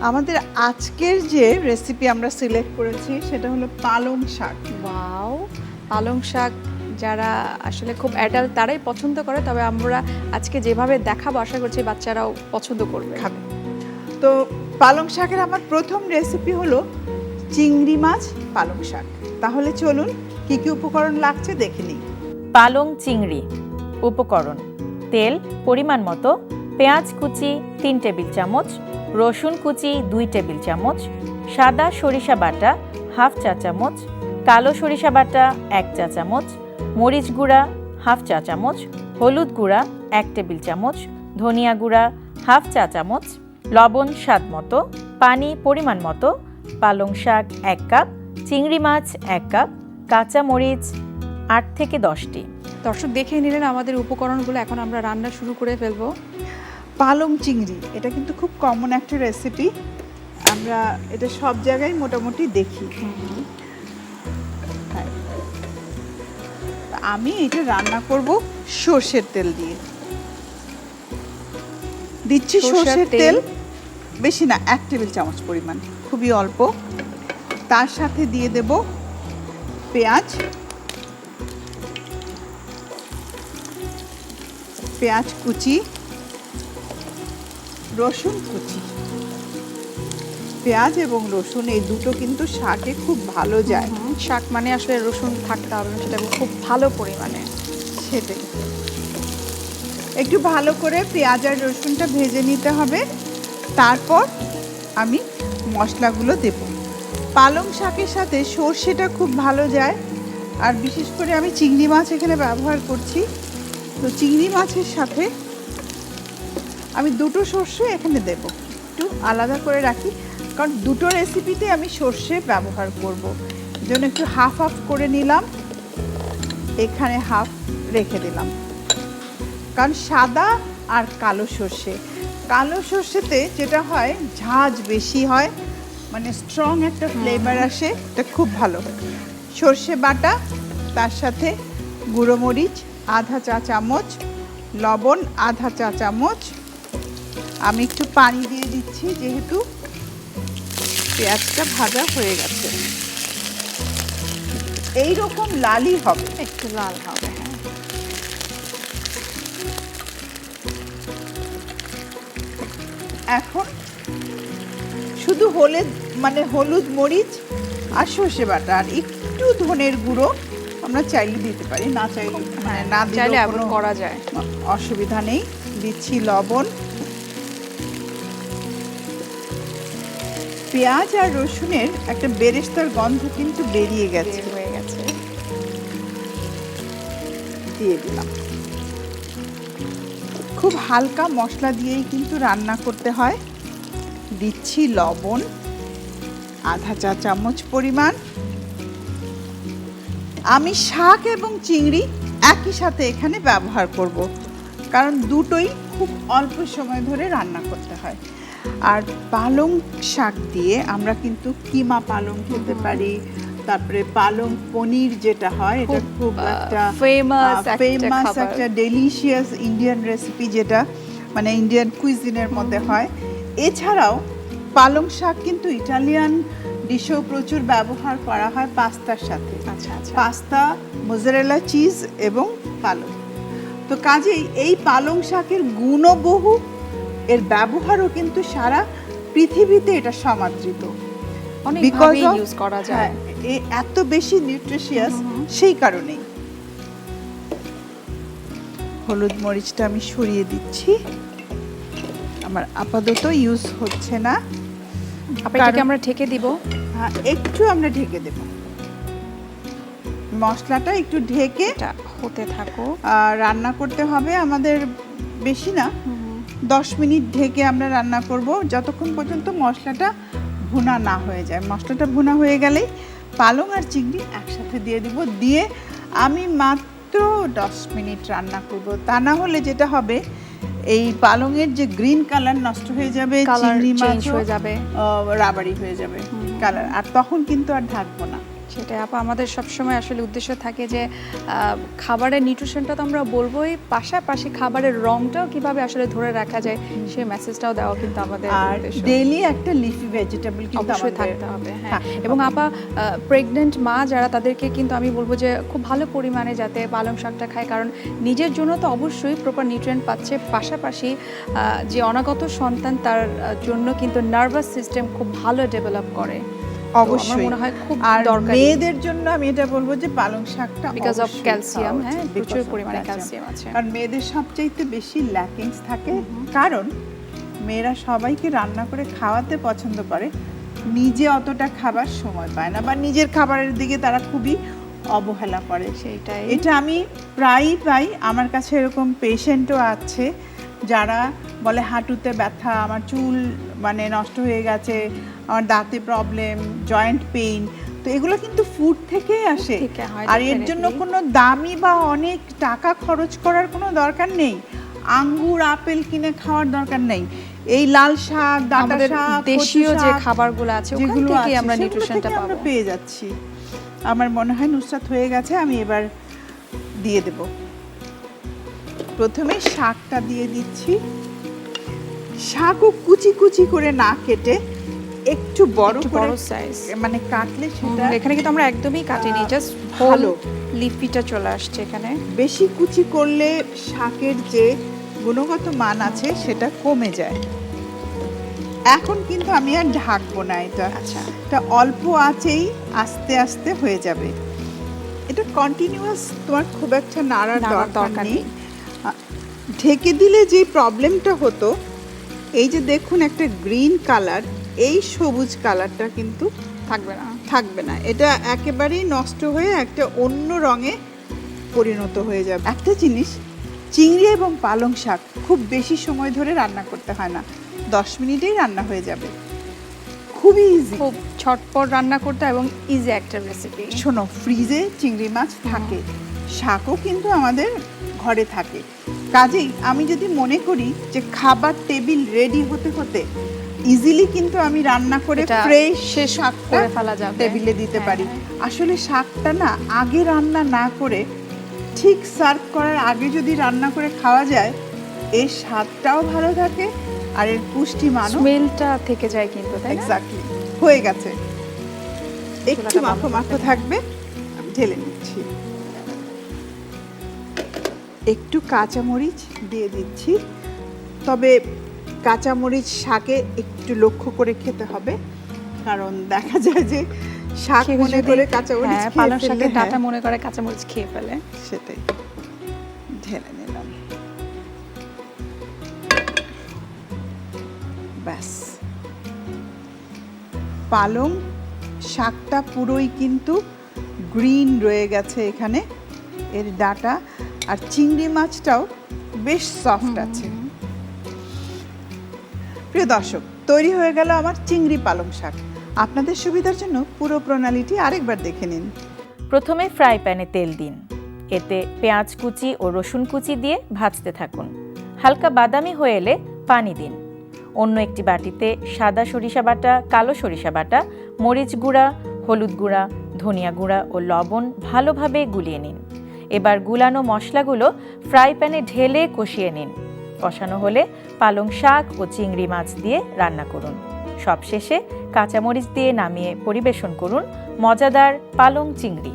আমাদের আজকের যে রেসিপি আমরা সিলেক্ট করেছি সেটা হলো পালং শাক। ওয়াও, পালং শাক যারা আসলে খুব অ্যাডাল্ট তারাই পছন্দ করে, তবে আমরা আজকে যেভাবে দেখাবো আশা করছি বাচ্চারাও পছন্দ করবে। খাবে। তো পালং শাকের আমার প্রথম রেসিপি হলো চিংড়ি মাছ পালং শাক। তাহলে চলুন কি কি উপকরণ লাগছে দেখে নিই। পালং চিংড়ি। উপকরণ: তেল পরিমাণ মতো, পেঁয়াজ কুচি 3 টেবিল চামচ, রসুন কুচি 2 টেবিল চামচ, সাদা সরিষা বাটা হাফ চা চামচ, কালো সরিষা বাটা 1 চা চামচ, মরিচ গুঁড়া হাফ চা চামচ, হলুদ গুঁড়া 1 টেবিল চামচ, ধনিয়া গুঁড়া হাফ চা চামচ, লবণ স্বাদ মতো, পানি পরিমাণ মতো, পালং শাক 1 কাপ, চিংড়ি মাছ 1 কাপ, কাঁচা মরিচ 8 থেকে 10টি। দর্শক দেখে নিলেন আমাদের উপকরণগুলো, এখন আমরা রান্না শুরু করে ফেলবো। পালং চিংড়ি এটা কিন্তু খুব কমন একটা রেসিপি, আমরা এটা সব জায়গায় মোটামুটি দেখি। হ্যাঁ, আমি এটা রান্না করব সর্ষের তেল দিয়ে। দিচ্ছি সর্ষের তেল, বেশি না, 1 টেবিল চামচ পরিমাণ, খুবই অল্প। তার সাথে দিয়ে দেব পেঁয়াজ, পেঁয়াজ কুচি, রসুন কুচি। পেঁয়াজ এবং রসুন এই দুটো কিন্তু শাকে খুব ভালো যায়। শাক মানে আসলে রসুন থাকতে হবে, সেটা খুব ভালো পরিমাণে। সেটাই, একটু ভালো করে পেঁয়াজ আর রসুনটা ভেজে নিতে হবে। তারপর আমি মশলাগুলো দেব। পালং শাকের সাথে সর্ষেটা খুব ভালো যায়, আর বিশেষ করে আমি চিংড়ি মাছ এখানে ব্যবহার করছি। তো চিংড়ি মাছের সাথে আমি দুটো সর্ষে এখানে দেব, একটু আলাদা করে রাখি, কারণ দুটো রেসিপিতে আমি সর্ষে ব্যবহার করব। এই জন্য একটু হাফ হাফ করে নিলাম, এখানে হাফ রেখে দিলাম। কারণ সাদা আর কালো সর্ষে, কালো সর্ষেতে যেটা হয় ঝাঁঝ বেশি হয়, মানে স্ট্রং একটা ফ্লেভার আসে, এটা খুব ভালো। সর্ষে বাটা, তার সাথে গুঁড়ো মরিচ আধা চা চামচ, লবণ আধা চা চামচ। আমি একটু পানি দিয়ে দিচ্ছি যেহেতু পেঁয়াজটা ভাজা হয়ে গেছে। এই রকম লালই হবে, একটু লাল হবে। হ্যাঁ, এখন শুধু হলুদ মরিচ আর সর্ষে বাটা আর একটু ধনের গুঁড়ো আমরা চাইলে দিতে পারি, না চাইলে না চাইলে দিলেও আবার কোনো করা যায়, অসুবিধা নেই। দিচ্ছি লবণ। পেঁয়াজ আর রসুনের একটা বেরেস্তার গন্ধ কিন্তু বেরিয়ে গেছে, হয়ে গেছে। দিয়ে দিলাম। খুব হালকা মশলা দিয়েই কিন্তু রান্না করতে হয়। দিচ্ছি লবণ আধা চা চামচ পরিমাণ। আমি শাক এবং চিংড়ি একই সাথে এখানে ব্যবহার করব, কারণ দুটোই খুব অল্প সময় ধরে রান্না করতে হয়। আর পালং শাক দিয়ে আমরা কিন্তু কিমা পালং খেতে পারি, তারপরে পালং পনির যেটা হয়, এটা খুব একটা ফেমাস একটা ডেলিশিয়াস ইন্ডিয়ান রেসিপি, যেটা মানে ইন্ডিয়ান কুইজিনের মধ্যে হয়। এছাড়াও পালং শাক কিন্তু ইটালিয়ান ডিশেও প্রচুর ব্যবহার করা হয় পাস্তার সাথে। আচ্ছা, পাস্তা, মোজারেলা চিজ এবং পালং। তো কাজেই এই পালং শাকের গুণও বহু, এর ব্যবহারও কিন্তু সারা পৃথিবীতে এটা সমাদৃত। অনেকভাবে ইউজ করা যায়, এত বেশি নিউট্রিশিয়াস সেই কারণেই। হলুদ মরিচটা আমি সরিয়ে দিচ্ছি, আমার আপাতত ইউজ হচ্ছে না। এটাকে আমরা ঢেকে দিব। হ্যাঁ, একটু আমরা ঢেকে দেব, মশলাটা একটু ঢেকে হতে থাকো। রান্না করতে হবে আমাদের, বেশি না, 10 মিনিট ঢেকে আমরা রান্না করব, যতক্ষণ পর্যন্ত মশলাটা ভুনা না হয়ে যায়। মশলাটা ভুনা হয়ে গেলেই পালং আর চিংড়ি একসাথে দিয়ে দিব, দিয়ে আমি মাত্র 10 মিনিট রান্না করব। তা না হলে যেটা হবে, এই পালংয়ের যে গ্রিন কালার নষ্ট হয়ে যাবে, চিংড়ি মাছ হয়ে যাবে, রাবারি হয়ে যাবে কালার, আর তখন কিন্তু আর ঢাকবো না। সেটাই আপা, আমাদের সবসময় আসলে উদ্দেশ্য থাকে যে খাবারের নিউট্রিশনটা তো আমরা বলবোই, পাশাপাশি খাবারের রংটাও কিভাবে আসলে ধরে রাখা যায় সেই মেসেজটাও দেওয়া কিন্তু আমাদের আর উদ্দেশ্য। ডেইলি একটা লিফি ভেজিটেবল কিন্তু অবশ্যই আমাদের থাকতে হবে, হ্যাঁ। থাকতে এবং হবে। আপা প্রেগনেন্ট মা যারা, তাদেরকে কিন্তু আমি বলবো যে খুব ভালো পরিমাণে যাতে পালং শাকটা খায়, কারণ নিজের জন্য তো অবশ্যই প্রপার নিউট্রিয়েন্ট পাচ্ছে, পাশাপাশি যে অনাগত সন্তান তার জন্য কিন্তু নার্ভাস সিস্টেম খুব ভালো ডেভেলপ করে। অবশ্যই আমার মনে হয় খুব আর দরকারি। মেয়েদের জন্য আমি এটা বলবো যে পালং শাকটা বিকজ অফ অবশ্যই ক্যালসিয়াম, খাওয়া হ্যাঁ, উচিত, প্রচুর because of পরিমাণে calcium। ক্যালসিয়াম আছে। আর মেয়েদের সবচাইতে বেশি ল্যাকিংস থাকে, কারণ মেয়েরা সবাইকে রান্না করে খাওয়াতে পছন্দ করে, নিজে অতটা খাবার সময় পায় না বা নিজের খাবারের দিকে তারা খুবই অবহেলা করে। সেইটাই। এটা আমি প্রায়ই পাই, আমার কাছে এরকম পেশেন্টও আছে যারা বলে হাঁটুতে ব্যথা, আমার চুল মানে নষ্ট হয়ে গেছে, আমার দাঁতে প্রবলেম, জয়েন্ট পেইন। তো এগুলো কিন্তু ফুড থেকেই আসে, থেকে হয় আর এর জন্য definitely। কোনো দামি বা অনেক টাকা খরচ করার কোনো দরকার নেই, আঙ্গুর আপেল কিনে খাওয়ার দরকার নেই। এই লাল শাক, ডাঁটা আমাদের শাক, দেশীয় কচু যে শাক খাবারগুলো আছে ওখান যেগুলো থেকে আছে, আমরা সেগুলো নিউট্রিশনটা থেকে আমরা পাবো। পেয়ে যাচ্ছি। আমার মনে হয় নুসরাত হয়ে গেছে, আমি এবার দিয়ে দেব। প্রথমে শাকটা দিয়ে দিচ্ছি। শাকও কুচি কুচি করে না কেটে একটু বড় একটু করে বড় সাইজ। মানে কাটলে সেটা এখানে কিন্তু আমরা একদমই কাটিনি, জাস্ট ভালো। লিফিটা চলে আসছে এখানে। বেশি কুচি করলে শাকের যে গুণগত মান আছে সেটা কমে যায়। এখন কিন্তু আমি আর ঢাকবো না, এটা আচ্ছা। এটা অল্প আঁচেই আস্তে আস্তে হয়ে যাবে। এটা কন্টিনিউয়াস তোমার খুব একটা নাড়ার দরকার নেই। ঢেকে দিলে যে প্রবলেমটা হতো, এই যে দেখুন একটা গ্রিন কালার, এই সবুজ কালারটা কিন্তু থাকবে না, এটা একেবারেই নষ্ট হয়ে একটা অন্য রঙে পরিণত হয়ে যাবে। একটা জিনিস, চিংড়ি এবং পালং শাক খুব বেশি সময় ধরে রান্না করতে হয় না, 10 মিনিটেই রান্না হয়ে যাবে, খুবই ইজি, খুব ছটপট রান্না করতে এবং ইজি একটা রেসিপি। শোনো, ফ্রিজে চিংড়ি মাছ থাকে, শাকও কিন্তু আমাদের ঘরে থাকে, কাজেই আমি যদি মনে করি যে খাবার টেবিল রেডি হতে হতে ইজিলি কিন্তু আমি রান্না করে এটা ফ্রেশ শেষ শাক করে ফেলা যাবে, টেবিলে দিতে হ্যাঁ, পারি। হ্যাঁ। আসলে শাকটা না আগে রান্না না করে ঠিক সার্ভ করার আগে যদি রান্না করে খাওয়া যায়, এর স্বাদটাও ভালো থাকে আর এর পুষ্টিমানও স্মেলটা থেকে যায় কিন্তু, তাই না? এক্স্যাক্টলি। হয়ে গেছে, একটু চুলাটা মাখো বন্ধ মাখো করতে থাকবে, আমি ঢেলে নিচ্ছি। একটু কাঁচামরিচ দিয়ে দিচ্ছি, তবে কাঁচামরিচ শাকে একটু লক্ষ্য করে খেতে হবে, কারণ দেখা যায় যে শাক কেউ মনে যদি- করে কাঁচামরিচ হ্যাঁ, খেয়ে পালং ফেললে, শাকের ডাঁটা হ্যাঁ, মনে করে কাঁচামরিচ খেয়ে ফেলে। সেটাই। ঢেলে নিলাম, ব্যাস। পালং শাকটা পুরোই কিন্তু গ্রিন রয়ে গেছে এখানে, এর ডাঁটা আর চিংড়ি মাছটাও বেশ সফট আছে। প্রিয় দর্শক, তৈরি হয়ে গেল আমার চিংড়ি পালং শাক। আপনাদের সুবিধার জন্য পুরো প্রণালীটি আরেকবার দেখে নিন। প্রথমে ফ্রাই প্যানে তেল দিন, এতে পেঁয়াজ কুচি ও রসুন কুচি দিয়ে ভাজতে থাকুন। হালকা বাদামি হয়ে এলে পানি দিন। অন্য একটি বাটিতে সাদা সরিষা বাটা, কালো সরিষা বাটা, মরিচ গুঁড়া, হলুদ গুঁড়া, ধনিয়া গুঁড়া ও লবণ ভালোভাবে গুলিয়ে নিন। এবার গুলানো মশলাগুলো ফ্রাই প্যানে ঢেলে কষিয়ে নিন। কষানো হলে পালং শাক ও চিংড়ি মাছ দিয়ে রান্না করুন। সবশেষে কাঁচামরিচ দিয়ে নামিয়ে পরিবেশন করুন মজাদার পালং চিংড়ি।